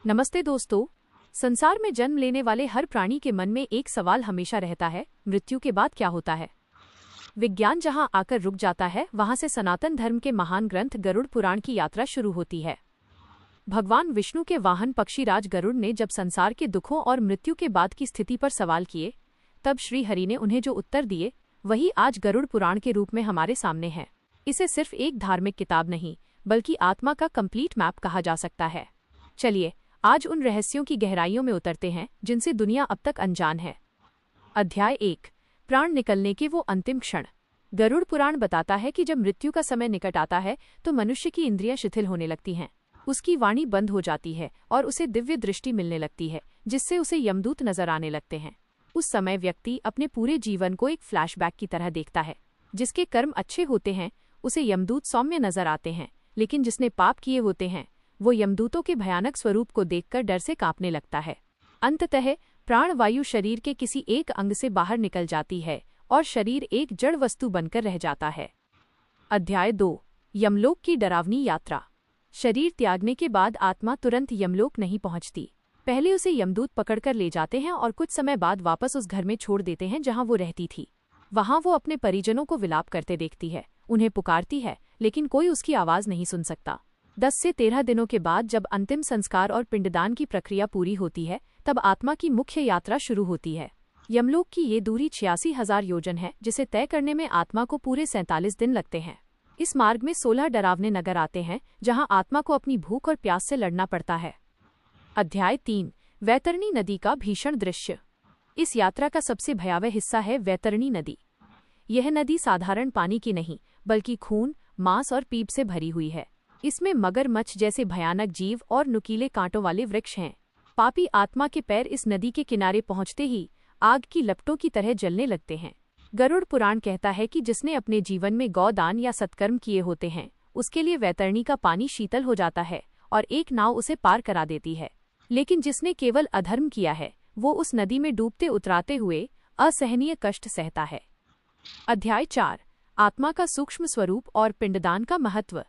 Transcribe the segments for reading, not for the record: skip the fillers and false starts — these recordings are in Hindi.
नमस्ते दोस्तों। संसार में जन्म लेने वाले हर प्राणी के मन में एक सवाल हमेशा रहता है, मृत्यु के बाद क्या होता है। विज्ञान जहां आकर रुक जाता है, वहां से सनातन धर्म के महान ग्रंथ गरुड़ पुराण की यात्रा शुरू होती है। भगवान विष्णु के वाहन पक्षीराज गरुड़ ने जब संसार के दुखों और मृत्यु के बाद की स्थिति पर सवाल किए, तब श्री हरि ने उन्हें जो उत्तर दिए वही आज गरुड़ पुराण के रूप में हमारे सामने है। इसे सिर्फ एक धार्मिक किताब नहीं, बल्कि आत्मा का कंप्लीट मैप कहा जा सकता है। चलिए आज उन रहस्यों की गहराइयों में उतरते हैं जिनसे दुनिया अब तक अनजान है। अध्याय 1, प्राण निकलने के वो अंतिम क्षण। गरुड़ पुराण बताता है कि जब मृत्यु का समय निकट आता है तो मनुष्य की इंद्रियां शिथिल होने लगती हैं, उसकी वाणी बंद हो जाती है और उसे दिव्य दृष्टि मिलने लगती है, जिससे उसे यमदूत नजर आने लगते हैं। उस समय व्यक्ति अपने पूरे जीवन को एक फ्लैशबैक की तरह देखता है। जिसके कर्म अच्छे होते हैं उसे यमदूत सौम्य नजर आते हैं, लेकिन जिसने पाप किए होते हैं वो यमदूतों के भयानक स्वरूप को देखकर डर से कांपने लगता है। अंततः प्राण वायु शरीर के किसी एक अंग से बाहर निकल जाती है और शरीर एक जड़ वस्तु बनकर रह जाता है। अध्याय 2, यमलोक की डरावनी यात्रा। शरीर त्यागने के बाद आत्मा तुरंत यमलोक नहीं पहुंचती। पहले उसे यमदूत पकड़कर ले जाते हैं और कुछ समय बाद वापस उस घर में छोड़ देते हैं जहां वो रहती थी। वहां वो अपने परिजनों को विलाप करते देखती है, उन्हें पुकारती है, लेकिन कोई उसकी आवाज नहीं सुन सकता। 10 से 13 दिनों के बाद जब अंतिम संस्कार और पिंडदान की प्रक्रिया पूरी होती है, तब आत्मा की मुख्य यात्रा शुरू होती है। यमलोक की ये दूरी 86,000 योजन है, जिसे तय करने में आत्मा को पूरे 47 दिन लगते हैं। इस मार्ग में 16 डरावने नगर आते हैं, जहां आत्मा को अपनी भूख और प्यास से लड़ना पड़ता है। अध्याय 3, वैतरणी नदी का भीषण दृश्य। इस यात्रा का सबसे भयावह हिस्सा है वैतरणी नदी। यह नदी साधारण पानी की नहीं, बल्कि खून, मांस और पीप से भरी हुई है। इसमें मगरमच्छ जैसे भयानक जीव और नुकीले कांटों वाले वृक्ष हैं। पापी आत्मा के पैर इस नदी के किनारे पहुंचते ही आग की लपटों की तरह जलने लगते हैं। गरुड़ पुराण कहता है कि जिसने अपने जीवन में गौदान या सत्कर्म किए होते हैं, उसके लिए वैतरणी का पानी शीतल हो जाता है और एक नाव उसे पार करा देती है। लेकिन जिसने केवल अधर्म किया है, वो उस नदी में डूबते उतराते हुए असहनीय कष्ट सहता है। अध्याय 4, आत्मा का सूक्ष्म स्वरूप और पिंडदान का महत्व।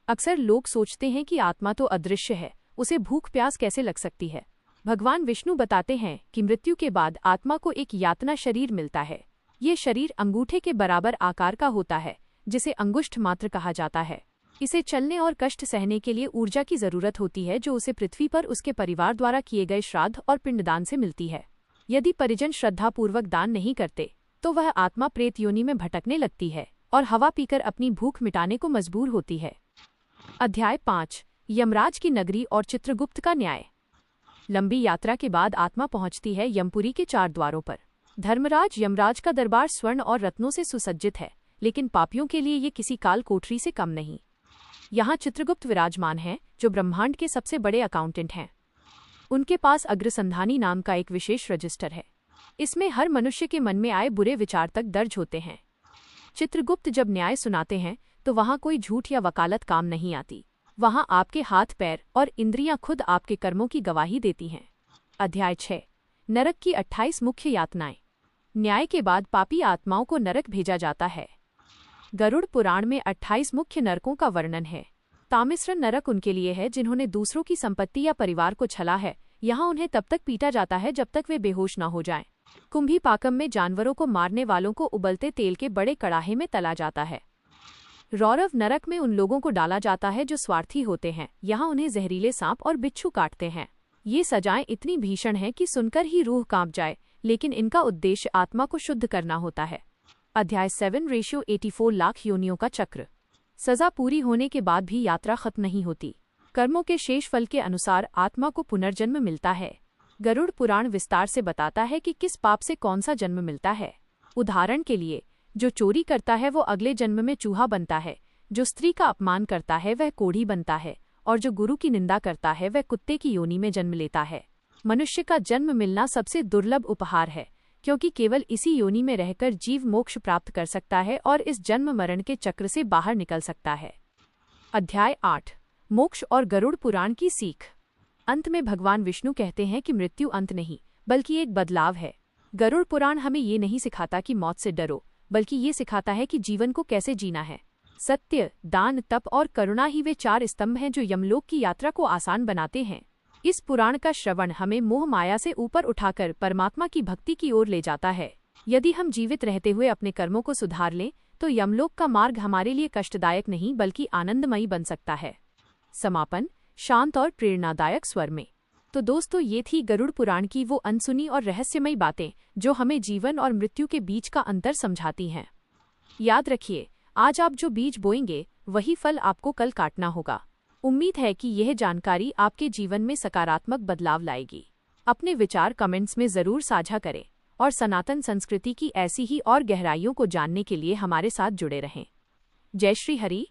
अक्सर लोग सोचते हैं कि आत्मा तो अदृश्य है, उसे भूख प्यास कैसे लग सकती है। भगवान विष्णु बताते हैं कि मृत्यु के बाद आत्मा को एक यातना शरीर मिलता है। ये शरीर अंगूठे के बराबर आकार का होता है, जिसे अंगुष्ठ मात्र कहा जाता है। इसे चलने और कष्ट सहने के लिए ऊर्जा की जरूरत होती है, जो उसे पृथ्वी पर उसके परिवार द्वारा किए गए श्राद्ध और पिंडदान से मिलती है। यदि परिजन श्रद्धापूर्वक दान नहीं करते तो वह आत्मा प्रेत योनि में भटकने लगती है और हवा पीकर अपनी भूख मिटाने को मजबूर होती है। अध्याय 5, यमराज की नगरी और चित्रगुप्त का न्याय। लंबी यात्रा के बाद आत्मा पहुंचती है यमपुरी के 4 द्वारों पर। धर्मराज यमराज का दरबार स्वर्ण और रत्नों से सुसज्जित है, लेकिन पापियों के लिए ये किसी काल कोठरी से कम नहीं। यहाँ चित्रगुप्त विराजमान हैं, जो ब्रह्मांड के सबसे बड़े अकाउंटेंट हैं। उनके पास अग्रसंधानी नाम का एक विशेष रजिस्टर है। इसमें हर मनुष्य के मन में आए बुरे विचार तक दर्ज होते हैं। चित्रगुप्त जब न्याय सुनाते हैं तो वहाँ कोई झूठ या वकालत काम नहीं आती। वहाँ आपके हाथ पैर और इंद्रियां खुद आपके कर्मों की गवाही देती हैं। अध्याय 6, नरक की 28 मुख्य यातनाएं। न्याय के बाद पापी आत्माओं को नरक भेजा जाता है। गरुड़ पुराण में 28 मुख्य नरकों का वर्णन है। तामिश्र नरक उनके लिए है जिन्होंने दूसरों की संपत्ति या परिवार को छला है। यहाँ उन्हें तब तक पीटा जाता है जब तक वे बेहोश न हो जाएं। कुंभी पाकम में जानवरों को मारने वालों को उबलते तेल के बड़े कड़ाहे में तला जाता है। रौरव नरक में उन लोगों को डाला जाता है जो स्वार्थी होते हैं। यहाँ उन्हें जहरीले सांप और बिच्छू काटते हैं। ये सजाएं इतनी भीषण हैं कि सुनकर ही रूह कांप जाए, लेकिन इनका उद्देश्य आत्मा को शुद्ध करना होता है। अध्याय 7:84 लाख योनियों का चक्र। सजा पूरी होने के बाद भी यात्रा खत्म नहीं होती। कर्मों के शेष फल के अनुसार आत्मा को पुनर्जन्म मिलता है। गरुड़ पुराण विस्तार से बताता है कि किस पाप से कौन सा जन्म मिलता है। उदाहरण के लिए, जो चोरी करता है वो अगले जन्म में चूहा बनता है, जो स्त्री का अपमान करता है वह कोढ़ी बनता है, और जो गुरु की निंदा करता है वह कुत्ते की योनि में जन्म लेता है। मनुष्य का जन्म मिलना सबसे दुर्लभ उपहार है, क्योंकि केवल इसी योनि में रहकर जीव मोक्ष प्राप्त कर सकता है और इस जन्म मरण के चक्र से बाहर निकल सकता है। अध्याय 8, मोक्ष और गरुड़ पुराण की सीख। अंत में भगवान विष्णु कहते हैं कि मृत्यु अंत नहीं, बल्कि एक बदलाव है। गरुड़ पुराण हमें ये नहीं सिखाता कि मौत से डरो, बल्कि ये सिखाता है कि जीवन को कैसे जीना है। सत्य, दान, तप और करुणा ही वे 4 स्तंभ हैं जो यमलोक की यात्रा को आसान बनाते हैं। इस पुराण का श्रवण हमें मोह माया से ऊपर उठाकर परमात्मा की भक्ति की ओर ले जाता है। यदि हम जीवित रहते हुए अपने कर्मों को सुधार लें तो यमलोक का मार्ग हमारे लिए कष्टदायक नहीं बल्कि आनंदमयी बन सकता है। समापन शांत और प्रेरणादायक स्वर में। तो दोस्तों, ये थी गरुड़ पुराण की वो अनसुनी और रहस्यमयी बातें जो हमें जीवन और मृत्यु के बीच का अंतर समझाती हैं। याद रखिए, आज आप जो बीज बोएंगे वही फल आपको कल काटना होगा। उम्मीद है कि यह जानकारी आपके जीवन में सकारात्मक बदलाव लाएगी। अपने विचार कमेंट्स में जरूर साझा करें और सनातन संस्कृति की ऐसी ही और गहराइयों को जानने के लिए हमारे साथ जुड़े रहें। जय श्री हरि।